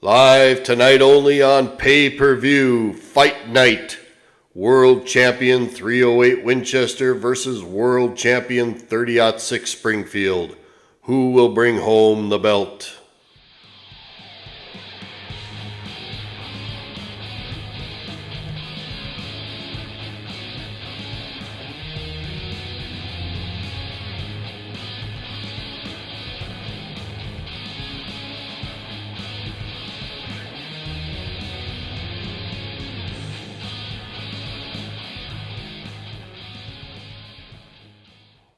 Live tonight only on pay-per-view, Fight Night. World Champion 308 Winchester versus World Champion 30-06 Springfield. Who will bring home the belt?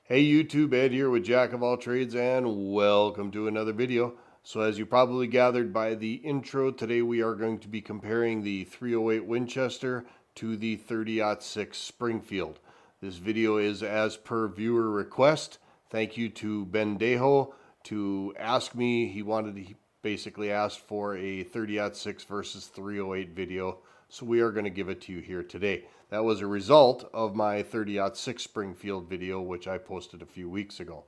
Hey YouTube, Ed here with Jack of All Trades, and welcome to another video. So as you probably gathered by the intro, today we are going to be comparing the 308 Winchester to the 30-06 Springfield. This video is as per viewer request. Thank you to Ben Dejo to ask me. He basically asked for a 30-06 versus 308 video. So we are going to give it to you here today. That was a result of my 30-06 Springfield video, which I posted a few weeks ago.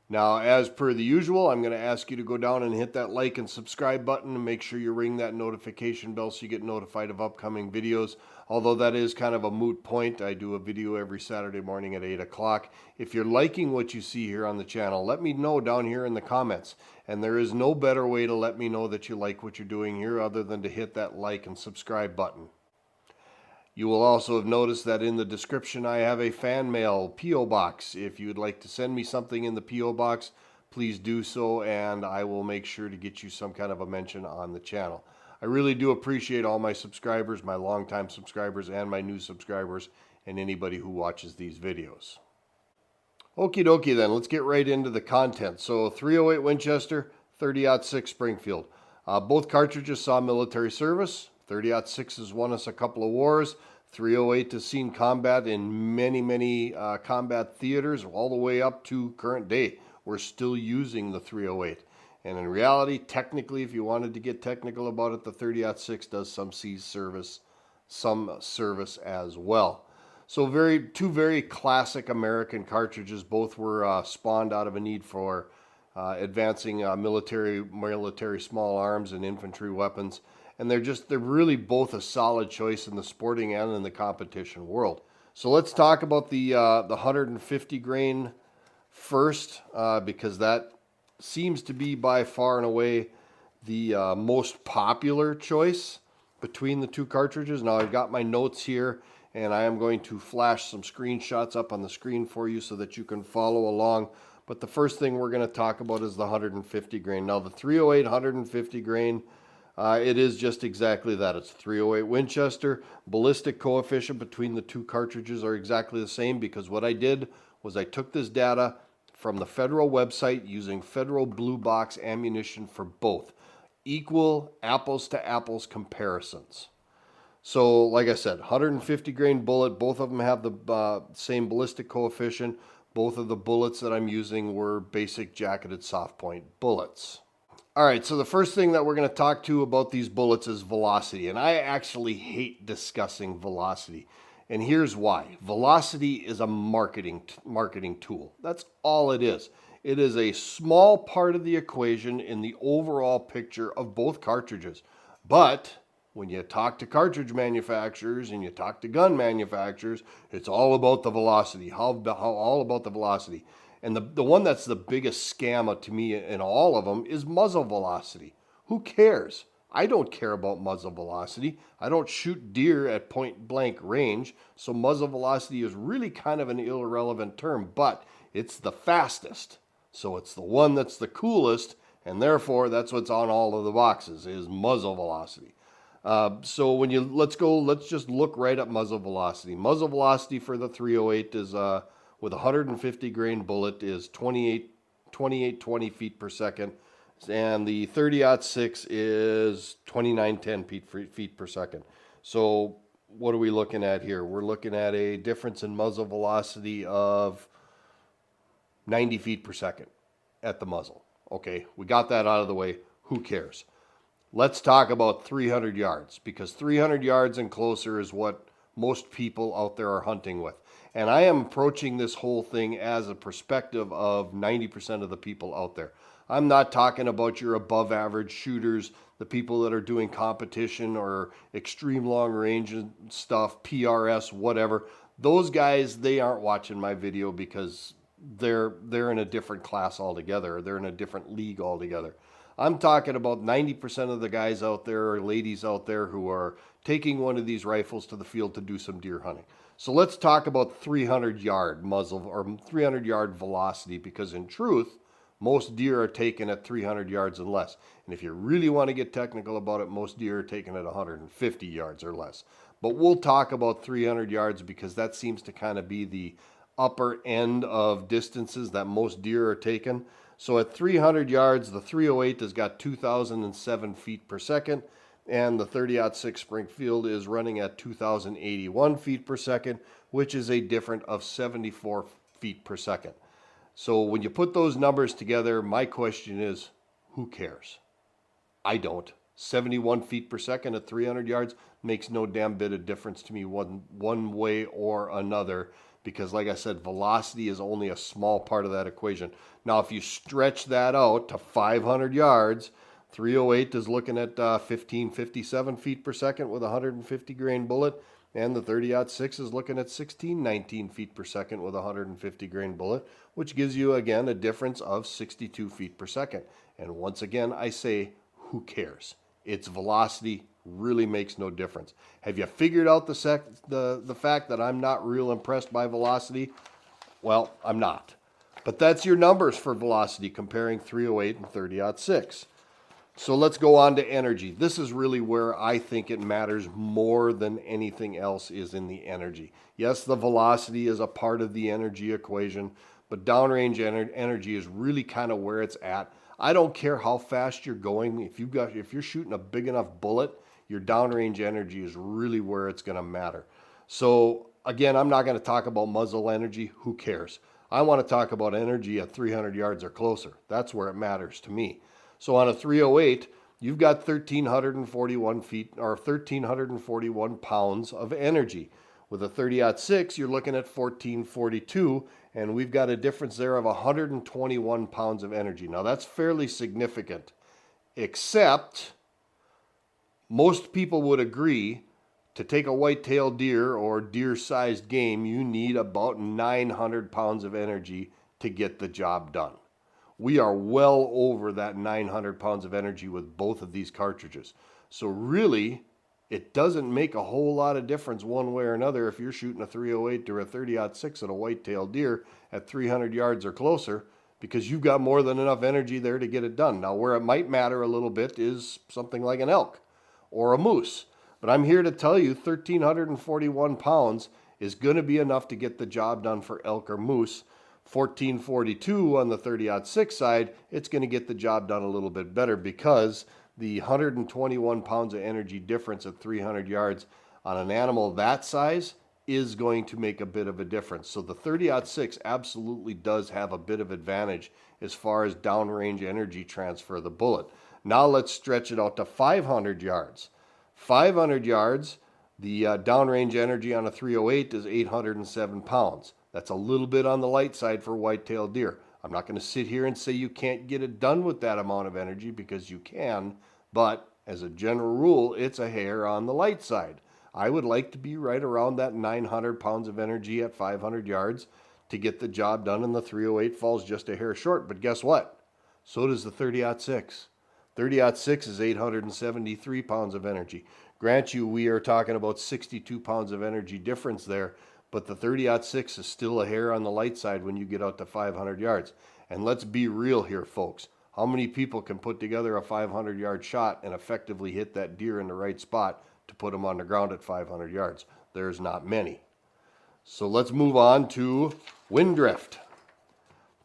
Now, as per the usual, I'm going to ask you to go down and hit that like and subscribe button and make sure you ring that notification bell so you get notified of upcoming videos. Although that is kind of a moot point, I do a video every Saturday morning at 8 o'clock. If you're liking what you see here on the channel, let me know down here in the comments. And there is no better way to let me know that you like what you're doing here other than to hit that like and subscribe button. You will also have noticed that in the description I have a fan mail P.O. box. If you would like to send me something in the P.O. box, please do so, and I will make sure to get you some kind of a mention on the channel. I really do appreciate all my subscribers, my longtime subscribers, and my new subscribers, and anybody who watches these videos. Okie dokie then, let's get right into the content. So 308 Winchester, 30-06 Springfield. Both cartridges saw military service. 30-06 has won us a couple of wars. 308 has seen combat in many combat theaters all the way up to current day. We're still using the 308. And in reality, technically, if you wanted to get technical about it, the 30-06 does some service as well. So two very classic American cartridges. Both were spawned out of a need for advancing military small arms and infantry weapons. And they're really both a solid choice in the sporting and in the competition world. So let's talk about the 150 grain first, because that seems to be by far and away the most popular choice between the two cartridges. Now I've got my notes here, and I am going to flash some screenshots up on the screen for you so that you can follow along. But the first thing we're going to talk about is the 150 grain. Now the 308 150 grain, it is just exactly that. It's 308 Winchester. Ballistic coefficient between the two cartridges are exactly the same, because what I did was I took this data from the federal website using federal blue box ammunition for both. Equal apples to apples comparisons. So like I said, 150 grain bullet, both of them have the same ballistic coefficient. Both of the bullets that I'm using were basic jacketed soft point bullets. All right, so the first thing that we're going to talk to about these bullets is velocity. And I actually hate discussing velocity. And here's why. Velocity is a marketing tool. That's all it is. It is a small part of the equation in the overall picture of both cartridges. But when you talk to cartridge manufacturers and you talk to gun manufacturers, it's all about the velocity. All about the velocity. And the one that's the biggest scam to me in all of them is muzzle velocity. Who cares? I don't care about muzzle velocity. I don't shoot deer at point blank range, so muzzle velocity is really kind of an irrelevant term, but it's the fastest. So it's the one that's the coolest, and therefore that's what's on all of the boxes is muzzle velocity. So let's just look right at muzzle velocity. Muzzle velocity for the 308 is with a 150 grain bullet is 2820 feet per second, and the 30-06 is 2910 feet per second. So what are we looking at here? We're looking at a difference in muzzle velocity of 90 feet per second at the muzzle. Okay, we got that out of the way. Who cares? Let's talk about 300 yards, because 300 yards and closer is what most people out there are hunting with. And I am approaching this whole thing as a perspective of 90% of the people out there. I'm not talking about your above average shooters, the people that are doing competition or extreme long range stuff, PRS, whatever. Those guys, they aren't watching my video because they're in a different class altogether. They're in a different league altogether. I'm talking about 90% of the guys out there or ladies out there who are taking one of these rifles to the field to do some deer hunting. So let's talk about 300 yard muzzle or 300 yard velocity, because in truth, most deer are taken at 300 yards and less. And if you really want to get technical about it, most deer are taken at 150 yards or less. But we'll talk about 300 yards because that seems to kind of be the upper end of distances that most deer are taken. So at 300 yards, the 308 has got 2,007 feet per second, and the 30-06 Springfield is running at 2,081 feet per second, which is a difference of 74 feet per second. So when you put those numbers together, my question is, who cares? I don't. 71 feet per second at 300 yards makes no damn bit of difference to me one way or another, because like I said, velocity is only a small part of that equation. Now, if you stretch that out to 500 yards, 308 is looking at 1557 feet per second with a 150 grain bullet, and the 30-06 is looking at 1619 feet per second with a 150 grain bullet, which gives you, again, a difference of 62 feet per second. And once again, I say, who cares? Its velocity really makes no difference. Have you figured out the fact that I'm not real impressed by velocity? Well, I'm not. But that's your numbers for velocity comparing 308 and 30-06. So let's go on to energy. This is really where I think it matters more than anything else, is in the energy. Yes, the velocity is a part of the energy equation, but downrange energy is really kind of where it's at. I don't care how fast you're going. If you're shooting a big enough bullet, your downrange energy is really where it's going to matter. So again, I'm not going to talk about muzzle energy. Who cares? I want to talk about energy at 300 yards or closer. That's where it matters to me. So on a 308, you've got 1,341 feet or 1,341 pounds of energy. With a 30-06, you're looking at 1,442, and we've got a difference there of 121 pounds of energy. Now that's fairly significant, except most people would agree to take a white-tailed deer or deer-sized game, you need about 900 pounds of energy to get the job done. We are well over that 900 pounds of energy with both of these cartridges. So really, it doesn't make a whole lot of difference one way or another if you're shooting a 308 or a 30-06 at a white-tailed deer at 300 yards or closer, because you've got more than enough energy there to get it done. Now, where it might matter a little bit is something like an elk or a moose. But I'm here to tell you 1,341 pounds is going to be enough to get the job done for elk or moose. 1442 on the 30-06 side, it's going to get the job done a little bit better, because the 121 pounds of energy difference at 300 yards on an animal that size is going to make a bit of a difference. So the 30-06 absolutely does have a bit of advantage as far as downrange energy transfer of the bullet. Now let's stretch it out to 500 yards. 500 yards, the downrange energy on a 308 is 807 pounds. That's a little bit on the light side for white-tailed deer. I'm not going to sit here and say you can't get it done with that amount of energy, because you can, but as a general rule, it's a hair on the light side. I would like to be right around that 900 pounds of energy at 500 yards to get the job done, and the 308 falls just a hair short. But guess what? So does the 30-06. 30-06 is 873 pounds of energy. Grant you, we are talking about 62 pounds of energy difference there, but the 30-06 is still a hair on the light side when you get out to 500 yards. And let's be real here, folks. How many people can put together a 500-yard shot and effectively hit that deer in the right spot to put him on the ground at 500 yards? There's not many. So let's move on to wind drift.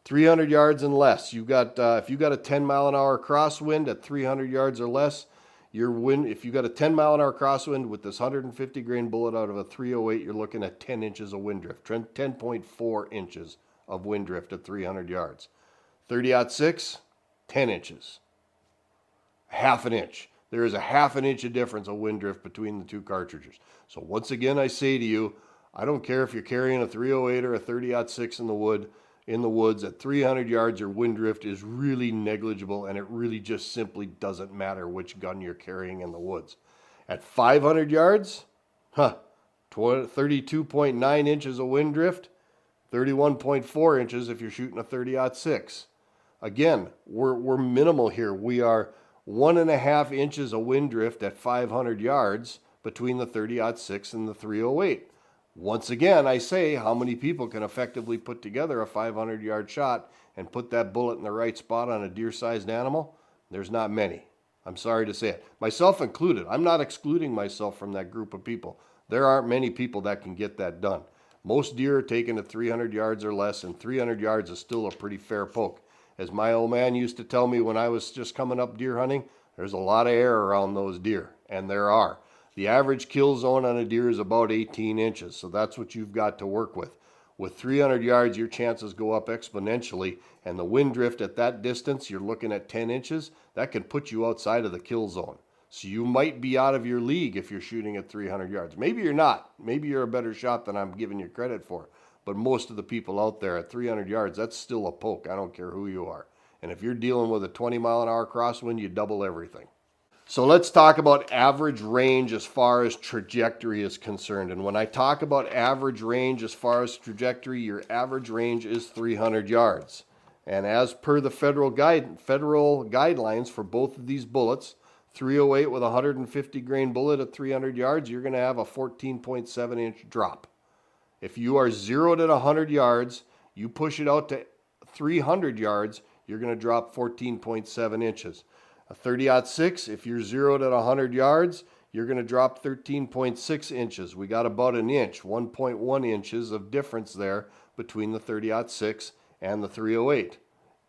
300 yards and less. You've got if you got a 10-mile-an-hour crosswind at 300 yards or less, if you got a 10-mile-an-hour crosswind with this 150 grain bullet out of a 308, you're looking at 10 inches of wind drift, 10.4 inches of wind drift at 300 yards. 30-06, 10 inches, half an inch. There is a half an inch of difference of wind drift between the two cartridges. So once again, I say to you, I don't care if you're carrying a 308 or a 30-06 in the wood. in the woods at 300 yards, your wind drift is really negligible, and it really just simply doesn't matter which gun you're carrying in the woods. At 500 yards, 32.9 inches of wind drift, 31.4 inches if you're shooting a 30-06. Again, we're minimal here. We are 1.5 inches of wind drift at 500 yards between the 30-06 and the 308. Once again, I say, how many people can effectively put together a 500-yard shot and put that bullet in the right spot on a deer-sized animal? There's not many. I'm sorry to say it. Myself included. I'm not excluding myself from that group of people. There aren't many people that can get that done. Most deer are taken to 300 yards or less, and 300 yards is still a pretty fair poke. As my old man used to tell me when I was just coming up deer hunting, there's a lot of air around those deer, and there are. The average kill zone on a deer is about 18 inches, so that's what you've got to work with. With 300 yards, your chances go up exponentially, and the wind drift at that distance, you're looking at 10 inches, that can put you outside of the kill zone. So you might be out of your league if you're shooting at 300 yards. Maybe you're not. Maybe you're a better shot than I'm giving you credit for. But most of the people out there at 300 yards, that's still a poke. I don't care who you are. And if you're dealing with a 20-mile-an-hour crosswind, you double everything. So let's talk about average range as far as trajectory is concerned. And when I talk about average range as far as trajectory, your average range is 300 yards. And as per the federal guidelines for both of these bullets, 308 with a 150 grain bullet at 300 yards, you're going to have a 14.7 inch drop. If you are zeroed at 100 yards, you push it out to 300 yards, you're going to drop 14.7 inches. A 30-06, if you're zeroed at 100 yards, you're going to drop 13.6 inches. We got about an inch, 1.1 inches of difference there between the 30-06 and the 308.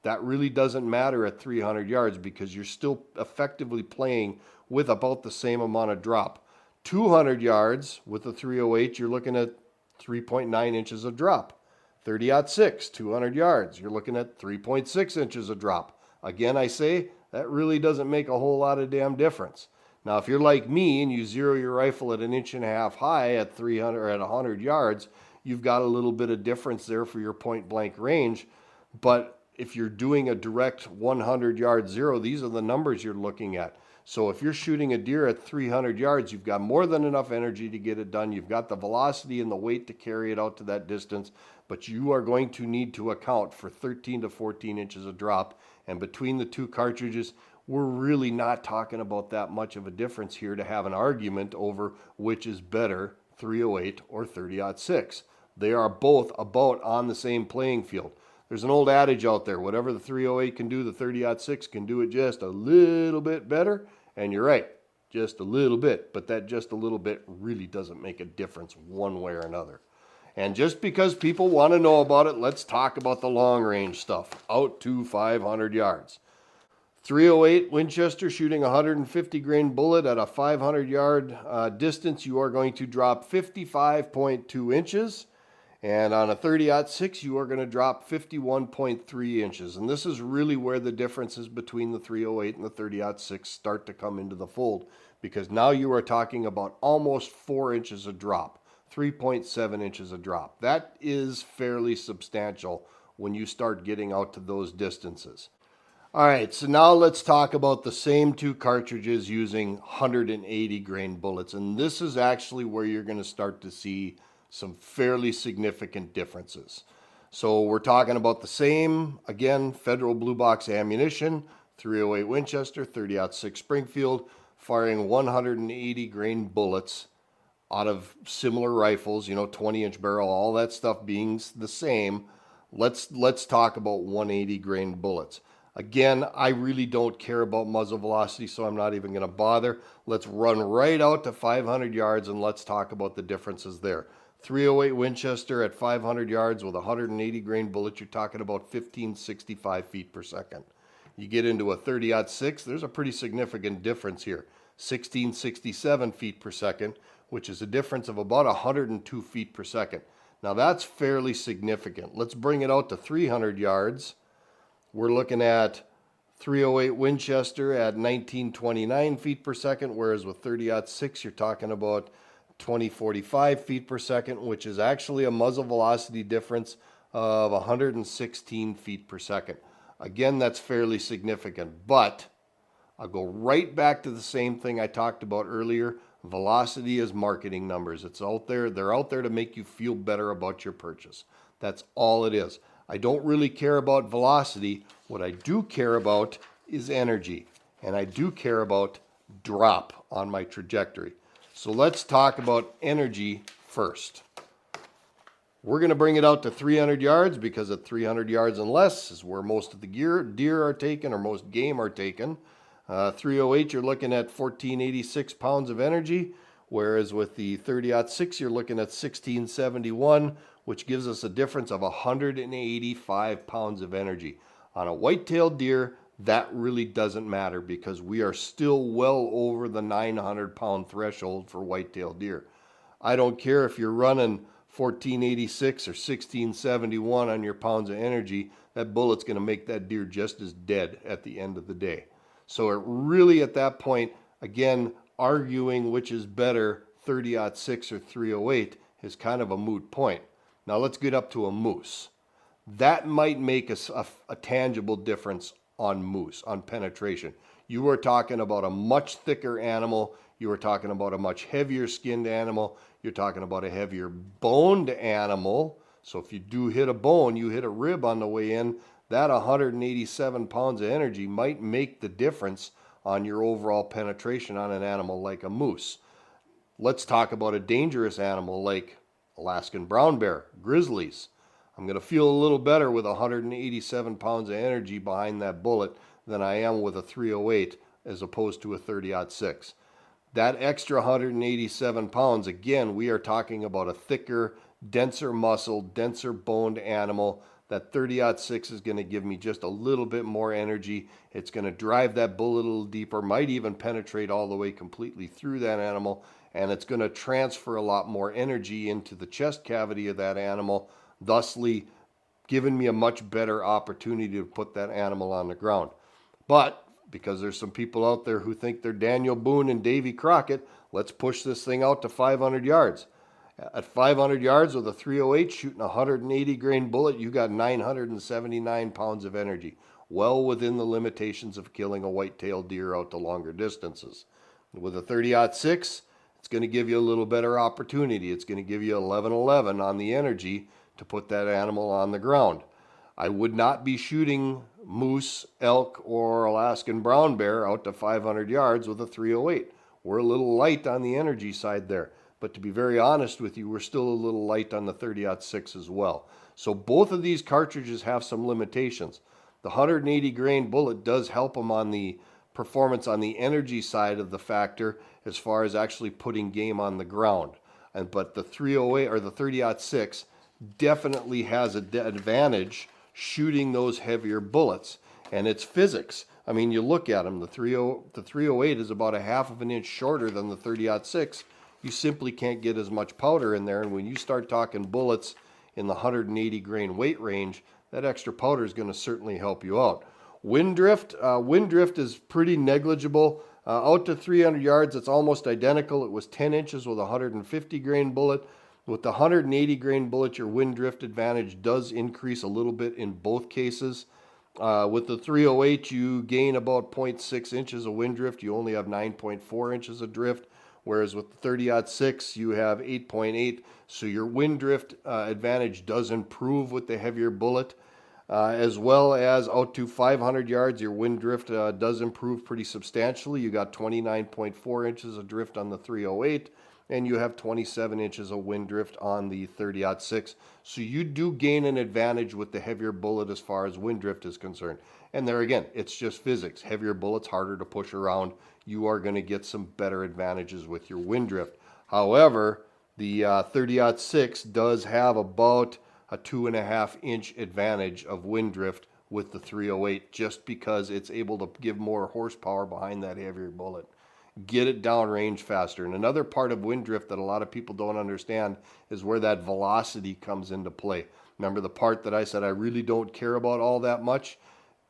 That really doesn't matter at 300 yards because you're still effectively playing with about the same amount of drop. 200 yards with the 308, you're looking at 3.9 inches of drop. 30-06, 200 yards, you're looking at 3.6 inches of drop. Again, I say, that really doesn't make a whole lot of damn difference. Now, if you're like me and you zero your rifle at 1.5 inches high at 300 or at 100 yards, you've got a little bit of difference there for your point blank range. But if you're doing a direct 100-yard zero, these are the numbers you're looking at. So if you're shooting a deer at 300 yards, you've got more than enough energy to get it done. You've got the velocity and the weight to carry it out to that distance, but you are going to need to account for 13 to 14 inches of drop. And between the two cartridges, we're really not talking about that much of a difference here to have an argument over which is better, 308 or 30-06. They are both about on the same playing field. There's an old adage out there, whatever the 308 can do, the 30-06 can do it just a little bit better. And you're right, just a little bit. But that just a little bit really doesn't make a difference one way or another. And just because people want to know about it, let's talk about the long range stuff, out to 500 yards. 308 Winchester shooting a 150 grain bullet at a 500 yard distance, you are going to drop 55.2 inches. And on a 30-06, you are going to drop 51.3 inches. And this is really where the differences between the 308 and the 30-06 start to come into the fold, because now you are talking about almost 4 inches of drop. 3.7 inches of drop. That is fairly substantial when you start getting out to those distances. All right, so now let's talk about the same two cartridges using 180 grain bullets. And this is actually where you're going to start to see some fairly significant differences. So we're talking about the same, again, federal blue box ammunition, 308 Winchester, 30-06 Springfield, firing 180 grain bullets out of similar rifles, 20-inch barrel, all that stuff being the same. Let's talk about 180 grain bullets. Again, I really don't care about muzzle velocity, so I'm not even going to bother. Let's run right out to 500 yards and let's talk about the differences there. 308 Winchester at 500 yards with a 180 grain bullet, you're talking about 1565 feet per second. You get into a 30-06, there's a pretty significant difference here. 1667 feet per second, which is a difference of about 102 feet per second. Now that's fairly significant. Let's bring it out to 300 yards. We're looking at 308 Winchester at 1929 feet per second, whereas with 30-06 you're talking about 2045 feet per second, which is actually a muzzle velocity difference of 116 feet per second. Again, that's fairly significant, but I'll go right back to the same thing I talked about earlier. Velocity is marketing numbers. It's out there. They're out there to make you feel better about your purchase. That's all it is. I don't really care about velocity. What I do care about is energy, and I do care about drop on my trajectory. So let's talk about energy first. We're going to bring it out to 300 yards because at 300 yards and less is where most of the deer are taken, or most game are taken. 308, you're looking at 1486 pounds of energy, whereas with the 30-06, you're looking at 1671, which gives us a difference of 185 pounds of energy. On a white-tailed deer, that really doesn't matter because we are still well over the 900-pound threshold for white-tailed deer. I don't care if you're running 1486 or 1671 on your pounds of energy, that bullet's going to make that deer just as dead at the end of the day. So it really, at that point, again, arguing which is better, 30-06 or 308, is kind of a moot point. Now let's get up to a moose. That might make a tangible difference on moose, on penetration. You are talking about a much thicker animal. You are talking about a much heavier skinned animal. You're talking about a heavier boned animal. So if you do hit a bone, you hit a rib on the way in, that 187 pounds of energy might make the difference on your overall penetration on an animal like a moose. Let's talk about a dangerous animal like Alaskan brown bear, grizzlies. I'm going to feel a little better with 187 pounds of energy behind that bullet than I am with a 308 as opposed to a 30-06. That extra 187 pounds, again, we are talking about a thicker, denser muscle, denser boned animal. That 30-06 is going to give me just a little bit more energy. It's going to drive that bullet a little deeper, might even penetrate all the way completely through that animal, and it's going to transfer a lot more energy into the chest cavity of that animal, thusly giving me a much better opportunity to put that animal on the ground. But because there's some people out there who think they're Daniel Boone and Davy Crockett, let's push this thing out to 500 yards. At 500 yards with a 308 shooting a 180 grain bullet, you got 979 pounds of energy, well within the limitations of killing a white-tailed deer out to longer distances. With a 30-06, it's going to give you a little better opportunity. It's going to give you 1111 on the energy to put that animal on the ground. I would not be shooting moose, elk, or Alaskan brown bear out to 500 yards with a 308. We're a little light on the energy side there. But to be very honest with you, we're still a little light on the 30-06 as well. So both of these cartridges have some limitations. The 180 grain bullet does help them on the performance on the energy side of the factor as far as actually putting game on the ground. But the 308 or the 30-06 definitely has an advantage shooting those heavier bullets. And it's physics. I mean, you look at them, the 308 is about a half of an inch shorter than the 30-06. You simply can't get as much powder in there. And when you start talking bullets in the 180 grain weight range, that extra powder is going to certainly help you out. Wind drift is pretty negligible. Out to 300 yards, it's almost identical. It was 10 inches with a 150 grain bullet. With the 180 grain bullet, your wind drift advantage does increase a little bit in both cases. With the 308, you gain about 0.6 inches of wind drift. You only have 9.4 inches of drift. Whereas with the 30-06, you have 8.8. So your wind drift advantage does improve with the heavier bullet. As well as out to 500 yards, your wind drift does improve pretty substantially. You got 29.4 inches of drift on the 308, and you have 27 inches of wind drift on the 30-06. So you do gain an advantage with the heavier bullet as far as wind drift is concerned. And there again, it's just physics. Heavier bullets, harder to push around. You are going to get some better advantages with your wind drift. However, the 30-06 does have about a 2.5 inch advantage of wind drift with the 308 just because it's able to give more horsepower behind that heavier bullet. Get it downrange faster. And another part of wind drift that a lot of people don't understand is where that velocity comes into play. Remember the part that I said I really don't care about all that much?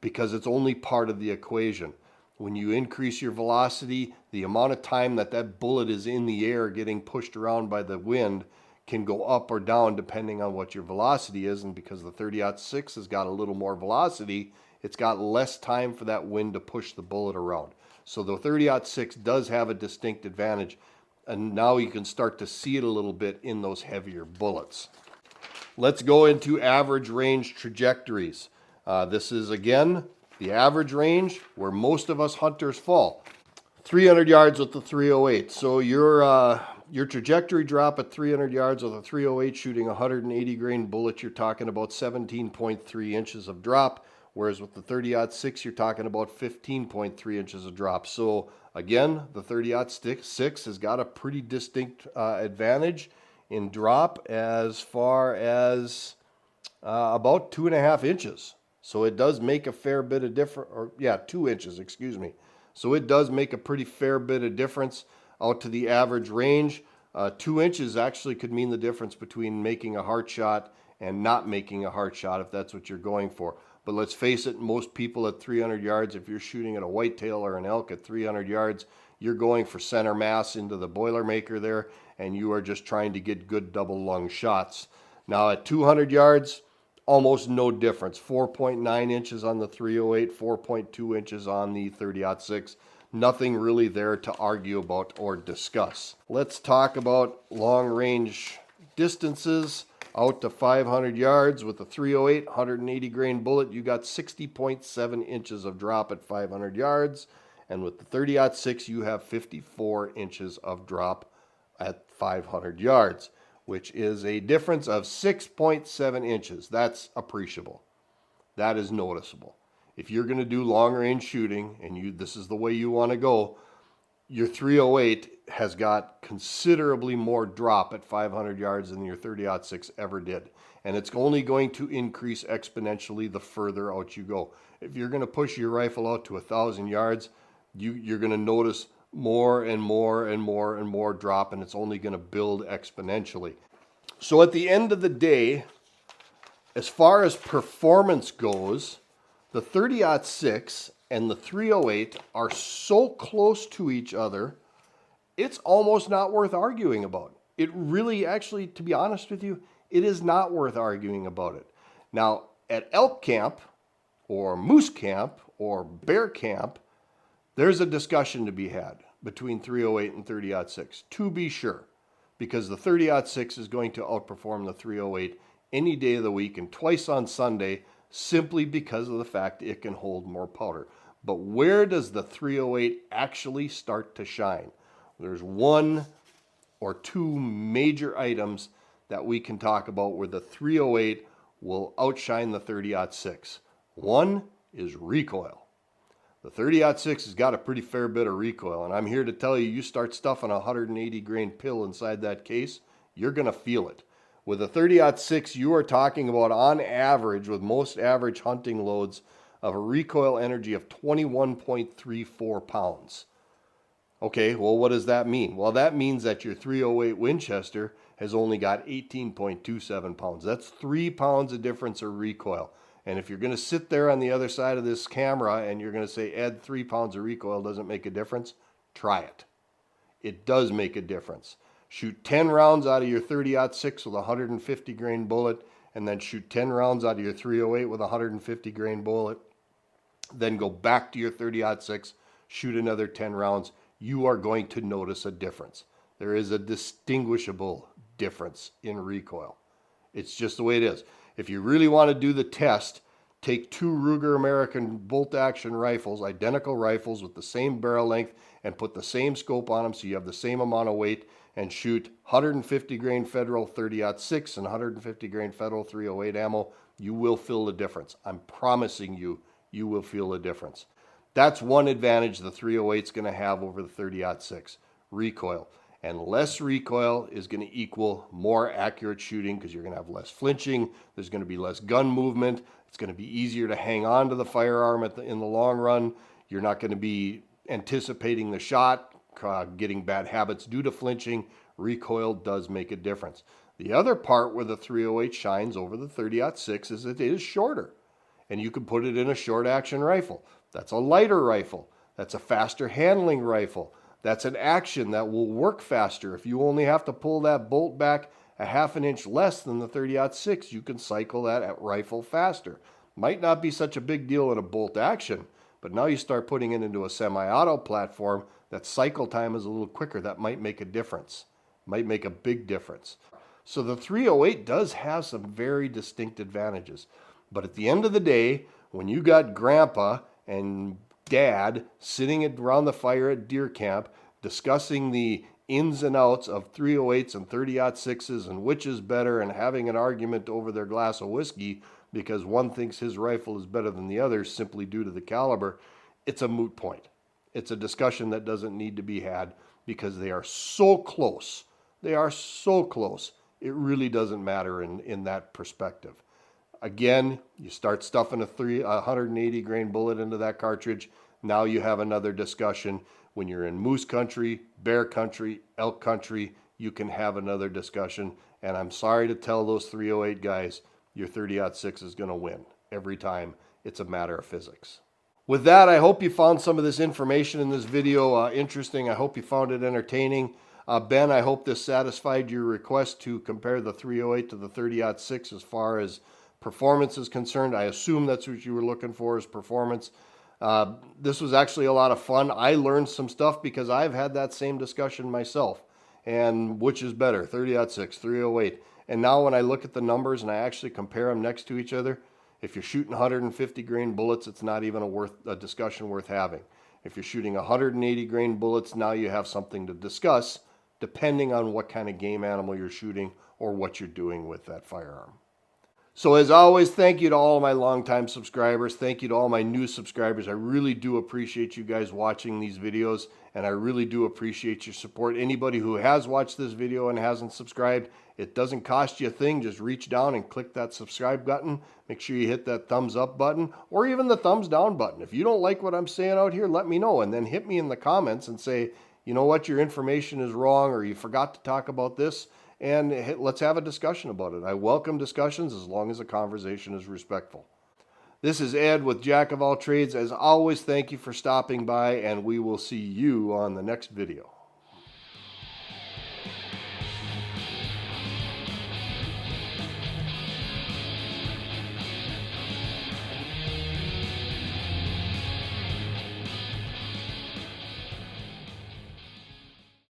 Because it's only part of the equation. When you increase your velocity, the amount of time that bullet is in the air getting pushed around by the wind can go up or down depending on what your velocity is. And because the 30-06 has got a little more velocity, it's got less time for that wind to push the bullet around. So the 30-06 does have a distinct advantage. And now you can start to see it a little bit in those heavier bullets. Let's go into average range trajectories. This is, again, the average range where most of us hunters fall. 300 yards with the 308. So your trajectory drop at 300 yards with a 308 shooting a 180 grain bullet, you're talking about 17.3 inches of drop. Whereas with the 30-06, you're talking about 15.3 inches of drop. So again, the 30-06 has got a pretty distinct advantage in drop as far as about 2.5 inches. So it does make a fair bit of difference, 2 inches, excuse me. So it does make a pretty fair bit of difference out to the average range. 2 inches actually could mean the difference between making a heart shot and not making a heart shot if that's what you're going for. But let's face it, most people at 300 yards, if you're shooting at a whitetail or an elk at 300 yards, you're going for center mass into the Boilermaker there, and you are just trying to get good double lung shots. Now at 200 yards, almost no difference. 4.9 inches on the 308, 4.2 inches on the 30-06. Nothing really there to argue about or discuss. Let's talk about long range distances. Out to 500 yards with a 308, 180 grain bullet, you got 60.7 inches of drop at 500 yards. And with the 30-06, you have 54 inches of drop at 500 yards, which is a difference of 6.7 inches. That's appreciable. That is noticeable. If you're going to do long range shooting and this is the way you want to go, your 308 has got considerably more drop at 500 yards than your 30-06 ever did. And it's only going to increase exponentially the further out you go. If you're going to push your rifle out to 1,000 yards, you're going to notice more and more and more and more drop, and it's only going to build exponentially. So at the end of the day, as far as performance goes, the 30-06 and the 308 are so close to each other, it's almost not worth arguing about. It really, actually, to be honest with you, it is not worth arguing about it. Now, at elk camp, or moose camp, or bear camp, there's a discussion to be had between 308 and 30-06, to be sure, because the 30-06 is going to outperform the 308 any day of the week and twice on Sunday, simply because of the fact it can hold more powder. But where does the 308 actually start to shine? There's one or two major items that we can talk about where the 308 will outshine the 30-06. One is recoil. The 30-06 has got a pretty fair bit of recoil, and I'm here to tell you, you start stuffing a 180 grain pill inside that case, you're going to feel it. With a 30-06, you are talking about, on average, with most average hunting loads, of a recoil energy of 21.34 pounds. Okay, well, what does that mean? Well, that means that your 308 Winchester has only got 18.27 pounds. That's 3 pounds of difference of recoil. And if you're going to sit there on the other side of this camera and you're going to say, Ed, 3 pounds of recoil doesn't make a difference, try it. It does make a difference. Shoot 10 rounds out of your 30-06 with a 150 grain bullet, and then shoot 10 rounds out of your 308 with a 150 grain bullet. Then go back to your 30-06, shoot another 10 rounds. You are going to notice a difference. There is a distinguishable difference in recoil. It's just the way it is. If you really want to do the test, take 2 Ruger American bolt-action rifles, identical rifles with the same barrel length, and put the same scope on them so you have the same amount of weight, and shoot 150 grain Federal 30-06 and 150 grain Federal 308 ammo. You will feel the difference. I'm promising you, you will feel the difference. That's one advantage the 308 is going to have over the 30-06, recoil. And less recoil is going to equal more accurate shooting because you're going to have less flinching. There's going to be less gun movement. It's going to be easier to hang on to the firearm in the long run. You're not going to be anticipating the shot, getting bad habits due to flinching. Recoil does make a difference. The other part where the 308 shines over the 30-06 is it is shorter. And you can put it in a short action rifle. That's a lighter rifle. That's a faster handling rifle. That's an action that will work faster. If you only have to pull that bolt back a half an inch less than the 30-06, you can cycle that at rifle faster. Might not be such a big deal in a bolt action, but now you start putting it into a semi-auto platform, that cycle time is a little quicker. That might make a difference, might make a big difference. So the 308 does have some very distinct advantages. But at the end of the day, when you got grandpa and dad sitting around the fire at deer camp discussing the ins and outs of 308s and 30-06s and which is better, and having an argument over their glass of whiskey because one thinks his rifle is better than the other simply due to the caliber, it's a moot point. It's a discussion that doesn't need to be had because they are so close. They are so close. It really doesn't matter in that perspective. Again, you start stuffing a 180 grain bullet into that cartridge. Now you have another discussion. When you're in moose country, bear country, elk country, you can have another discussion. And I'm sorry to tell those 308 guys, your 30-06 is going to win every time. It's a matter of physics. With that, I hope you found some of this information in this video interesting. I hope you found it entertaining. Ben, I hope this satisfied your request to compare the 308 to the 30-06 as far as performance is concerned. I assume that's what you were looking for, is performance. This was actually a lot of fun. I learned some stuff because I've had that same discussion myself. And which is better, 30-06, 308. And now when I look at the numbers and I actually compare them next to each other, if you're shooting 150 grain bullets, it's not even a discussion worth having. If you're shooting 180 grain bullets, now you have something to discuss, depending on what kind of game animal you're shooting or what you're doing with that firearm. So as always, thank you to all of my longtime subscribers. Thank you to all my new subscribers. I really do appreciate you guys watching these videos, and I really do appreciate your support. Anybody who has watched this video and hasn't subscribed, it doesn't cost you a thing. Just reach down and click that subscribe button. Make sure you hit that thumbs up button or even the thumbs down button. If you don't like what I'm saying out here, let me know, and then hit me in the comments and say, you know what, your information is wrong, or you forgot to talk about this. And let's have a discussion about it. I welcome discussions as long as the conversation is respectful. This is Ed with Jack of All Trades. As always, thank you for stopping by, and we will see you on the next video.